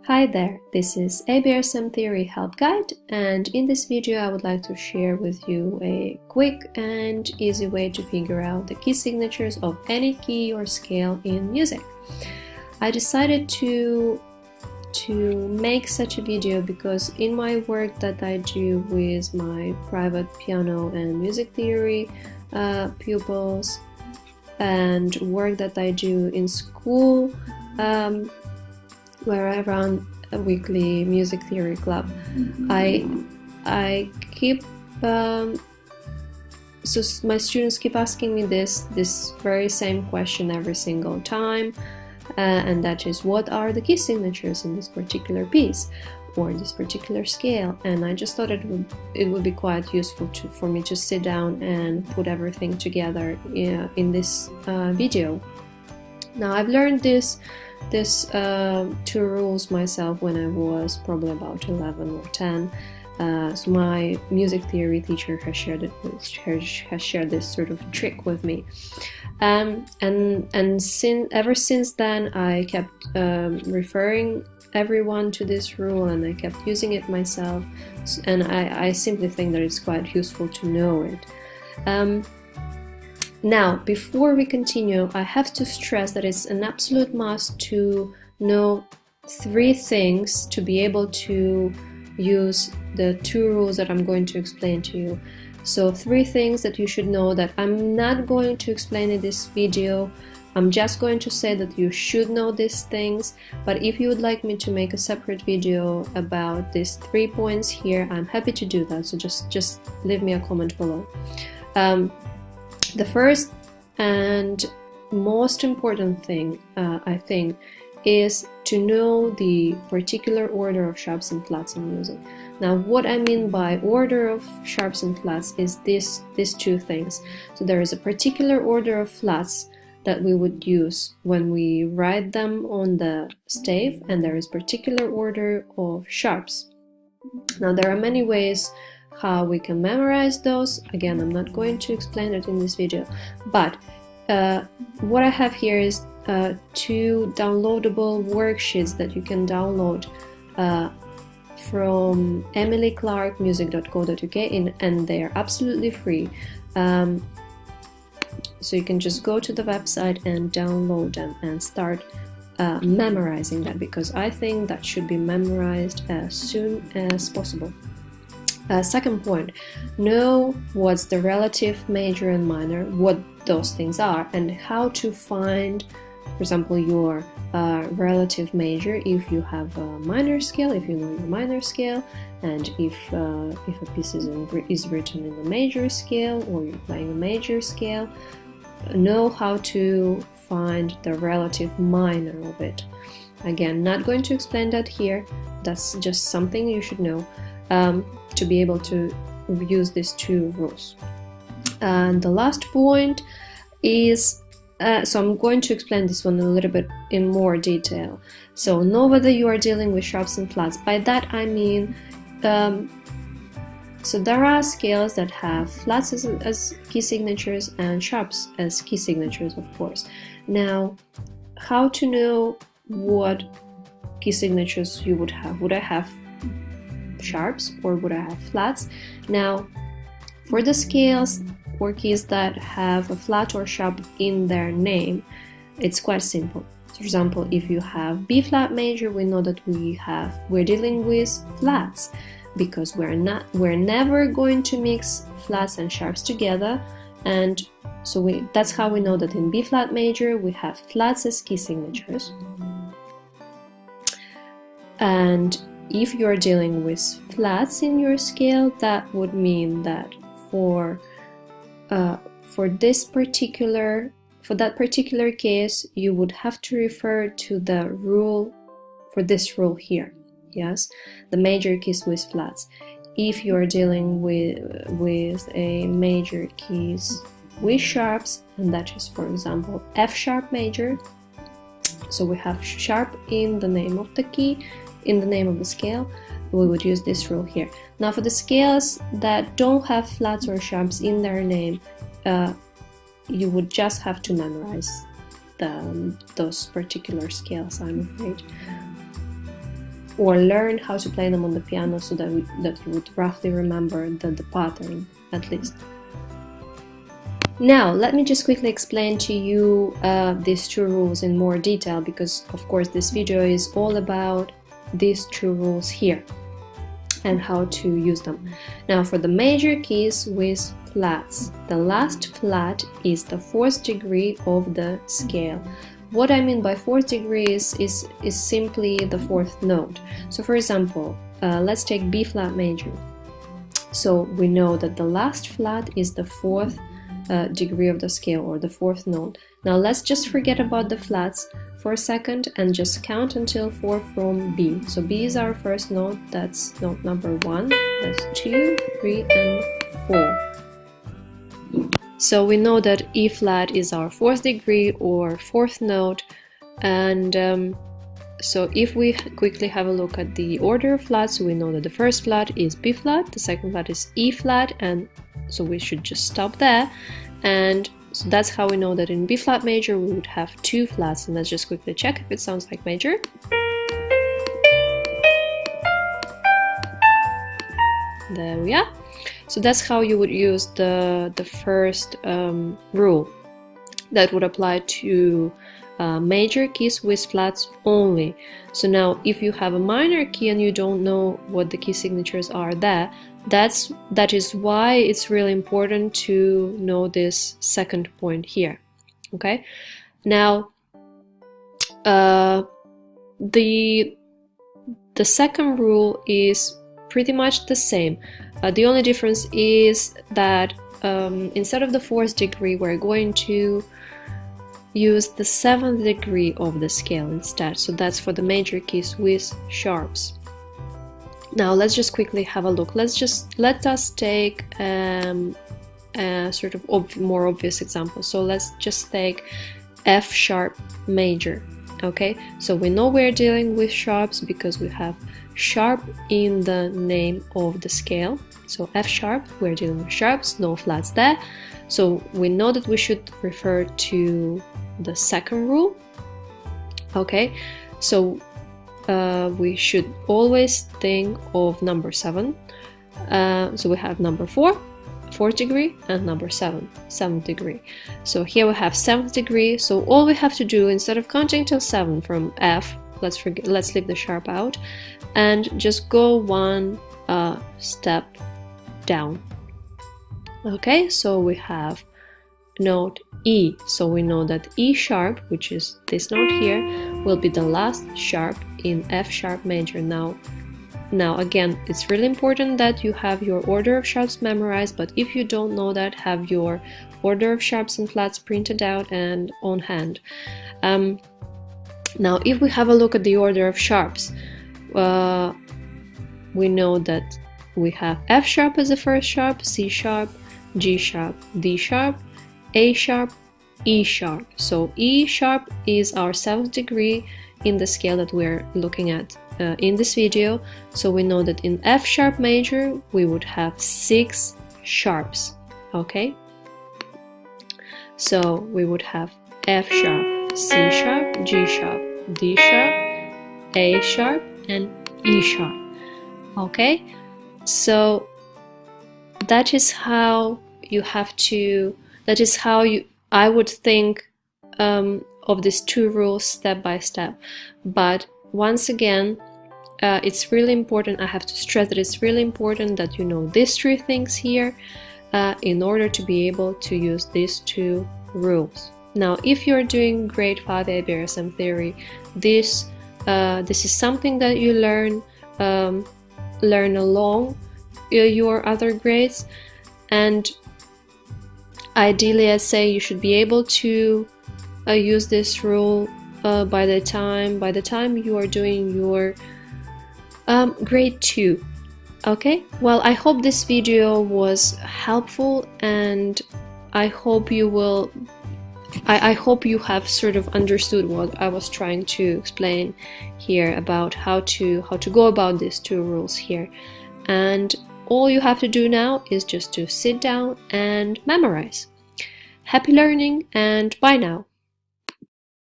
Hi there, this is ABRSM Theory Help Guide, and in this video I would like to share with you a quick and easy way to figure out the key signatures of any key or scale in music. I decided to make such a video because in my work that I do with my private piano and music theory pupils and work that I do in school, where I run a weekly music theory club, I keep so my students keep asking me this very same question every single time, and that is, what are the key signatures in this particular piece or this particular scale? And I just thought it would be quite useful for me to sit down and put everything together in this video. Now, I've learned these two rules myself when I was probably about 11 or 10. So my music theory teacher has shared this sort of trick with me, and ever since then I kept referring everyone to this rule, and I kept using it myself, and I simply think that it's quite useful to know it. Now, before we continue, I have to stress that it's an absolute must to know 3 things to be able to use the 2 rules that I'm going to explain to you. So 3 things that you should know that I'm not going to explain in this video. I'm just going to say that you should know these things, but if you would like me to make a separate video about these 3 points here, I'm happy to do that, so just leave me a comment below. The first and most important thing, I think, is to know the particular order of sharps and flats in music. Now, what I mean by order of sharps and flats is these 2 things. So there is a particular order of flats that we would use when we write them on the stave, and there is particular order of sharps. Now, there are many ways how we can memorize those. Again, I'm not going to explain it in this video, but what I have here is 2 downloadable worksheets that you can download from emilyclarkmusic.co.uk, and they are absolutely free. So you can just go to the website and download them and start memorizing them, because I think that should be memorized as soon as possible. Second point, know what's the relative, major and minor, what those things are, and how to find, for example, your relative major if you have a minor scale, if you know your minor scale, and if a piece is written in a major scale or you're playing a major scale, know how to find the relative minor of it. Again, not going to explain that here, that's just something you should know to be able to use these 2 rules. And the last point is, so I'm going to explain this one a little bit in more detail. So know whether you are dealing with sharps and flats. By that I mean, so there are scales that have flats as key signatures and sharps as key signatures, of course. Now, how to know what key signatures you would have? Would I have sharps or would I have flats? Now, for the scales or keys that have a flat or sharp in their name, it's quite simple. So, for example, if you have B flat major, we know that we're dealing with flats, because we're never going to mix flats and sharps together, and so that's how we know that in B flat major we have flats as key signatures. And if you're dealing with flats in your scale, that would mean that for that particular case, you would have to refer to the rule for this rule here. Yes, the major keys with flats. If you're dealing with a major keys with sharps, and that is, for example, F sharp major, so we have sharp in the name of the key, in the name of the scale, we would use this rule here. Now, for the scales that don't have flats or sharps in their name, you would just have to memorize those particular scales, I'm afraid. or learn how to play them on the piano so that you would roughly remember the pattern at least. Now, let me just quickly explain to you these two rules in more detail, because of course this video is all about these two rules here and how to use them. Now, for the major keys with flats, the last flat is the 4th degree of the scale. What I mean by 4th degree is simply the 4th note. So for example, let's take B flat major. So we know that the last flat is the 4th degree of the scale, or the 4th note. Now let's just forget about the flats for a second and just count until 4 from B. So B is our first note, that's note number 1, that's 2, 3, and 4. So we know that E flat is our 4th degree or 4th note, and so if we quickly have a look at the order of flats, we know that the first flat is B flat, the second flat is E flat, and so we should just stop there. And so that's how we know that in B flat major we would have 2 flats, and let's just quickly check if it sounds like major. There we are. So that's how you would use the first rule that would apply to major keys with flats only. So now if you have a minor key and you don't know what the key signatures are there, that is why it's really important to know this second point here. Okay, now the second rule is pretty much the same. The only difference is that instead of the 4th degree, we're going to use the 7th degree of the scale instead. So that's for the major keys with sharps. Now let's just quickly have a look. Let us take a sort of more obvious example. So let's just take F sharp major. Okay, so we know we're dealing with sharps because we have sharp in the name of the scale. So F sharp, we're dealing with sharps, no flats there. So we know that we should refer to the second rule. Okay, so we should always think of number 7. So we have number 4, 4th degree, and number 7, 7th degree. So here we have 7th degree. So all we have to do, instead of counting till 7 from F, let's leave the sharp out and just go one step down. Okay, so we have note E. So we know that E sharp, which is this note here, will be the last sharp in F sharp major. Now again, it's really important that you have your order of sharps memorized, but if you don't know that, have your order of sharps and flats printed out and on hand. Now if we have a look at the order of sharps, we know that we have F sharp as the first sharp, C sharp, G sharp, D sharp, A sharp, E sharp. So E sharp is our 7th degree in the scale that we're looking at in this video. So we know that in F sharp major we would have 6 sharps. Okay, so we would have F sharp, C sharp, G sharp, D sharp, A sharp, and E sharp. Okay, so that is how you have to, I would think of these 2 rules step by step. But once again, it's really important, I have to stress that it's really important that you know these 3 things here in order to be able to use these 2 rules. Now if you're doing grade 5 ABRSM theory, this is something that you learn along your other grades, and ideally I'd say you should be able to use this rule by the time you are doing your grade 2. Okay, well, I hope this video was helpful, and I hope you will I hope you have sort of understood what I was trying to explain here about how to go about these 2 rules here. And all you have to do now is just to sit down and memorize. Happy learning, and bye now.